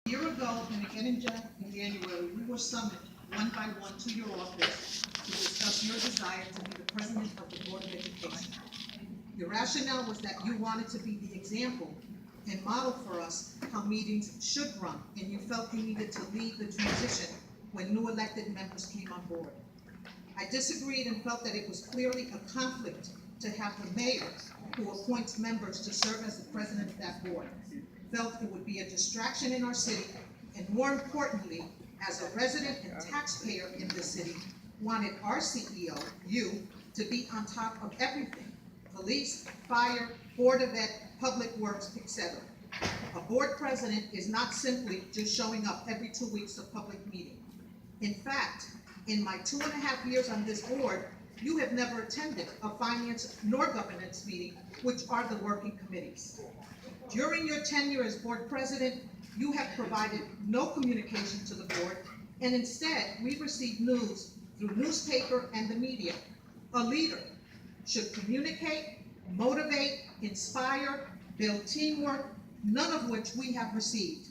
A year ago, and again in January, we were summoned one by one to your office to discuss your desire to be the president of the Board of Education. Your rationale was that you wanted to be the example and model for us how meetings should run, and you felt you needed to lead the transition when new elected members came on board. I disagreed and felt that it was clearly a conflict to have the mayor, who appoints members to serve as the president of that board, felt it would be a distraction in our city, and more importantly, as a resident and taxpayer in this city, wanted our CEO, you, to be on top of everything: police, fire, Board of Ed, Public Works, etc. A board president is not simply just showing up every 2 weeks to public meeting. In fact, in my 2.5 years on this board, you have never attended a finance nor governance meeting, which are the working committees. During your tenure as board president, you have provided no communication to the board, and instead, we receive news through newspaper and the media. A leader should communicate, motivate, inspire, build teamwork, none of which we have received.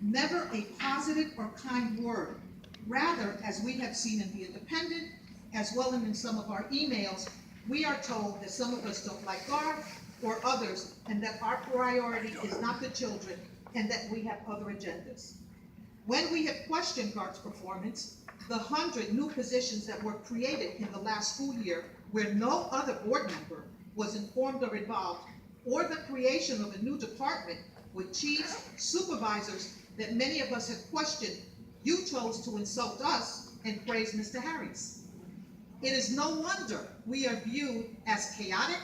Never a positive or kind word. Rather, as we have seen in The Independent, as well as in some of our emails, we are told that some of us don't like Garth or others, and that our priority is not the children, and that we have other agendas. When we have questioned Garth's performance, the 100 new positions that were created in the last school year, where no other board member was informed or involved, or the creation of a new department with chiefs, supervisors that many of us have questioned, you chose to insult us and praise Mr. Harris. It is no wonder we are viewed as chaotic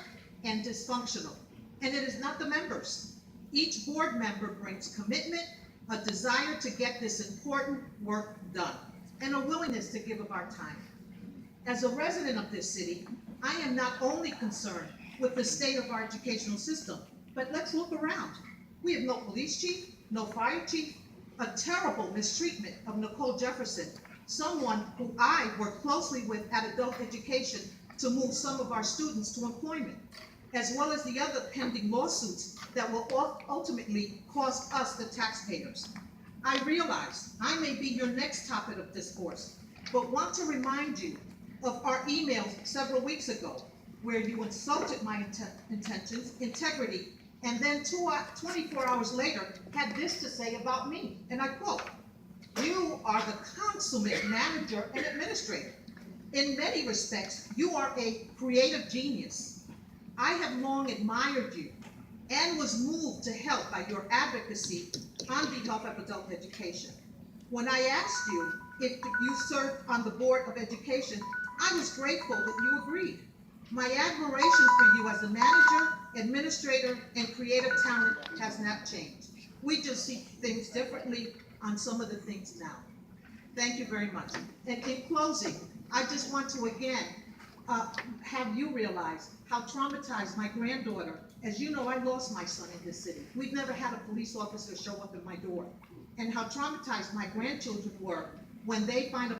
and dysfunctional, and it is not the members. Each board member brings commitment, a desire to get this important work done, and a willingness to give of our time. As a resident of this city, I am not only concerned with the state of our educational system, but let's look around. We have no police chief, no fire chief, a terrible mistreatment of Nicole Jefferson, someone who I work closely with at Adult Education to move some of our students to employment, as well as the other pending lawsuits that will ultimately cost us, the taxpayers. I realize I may be your next topic of discourse, but want to remind you of our emails several weeks ago, where you insulted my intentions, integrity, and then 24 hours later had this to say about me, and I quote, "You are the consummate manager and administrator. In many respects, you are a creative genius. I have long admired you and was moved to help by your advocacy on behalf of adult education. When I asked you if you served on the Board of Education, I was grateful that you agreed. My admiration for you as a manager, administrator, and creative talent has not changed. We just see things differently on some of the things now." Thank you very much. And in closing, I just want to again have you realize how traumatized my granddaughter, as you know, I lost my son in this city. We've never had a police officer show up at my door. And how traumatized my grandchildren were when they find a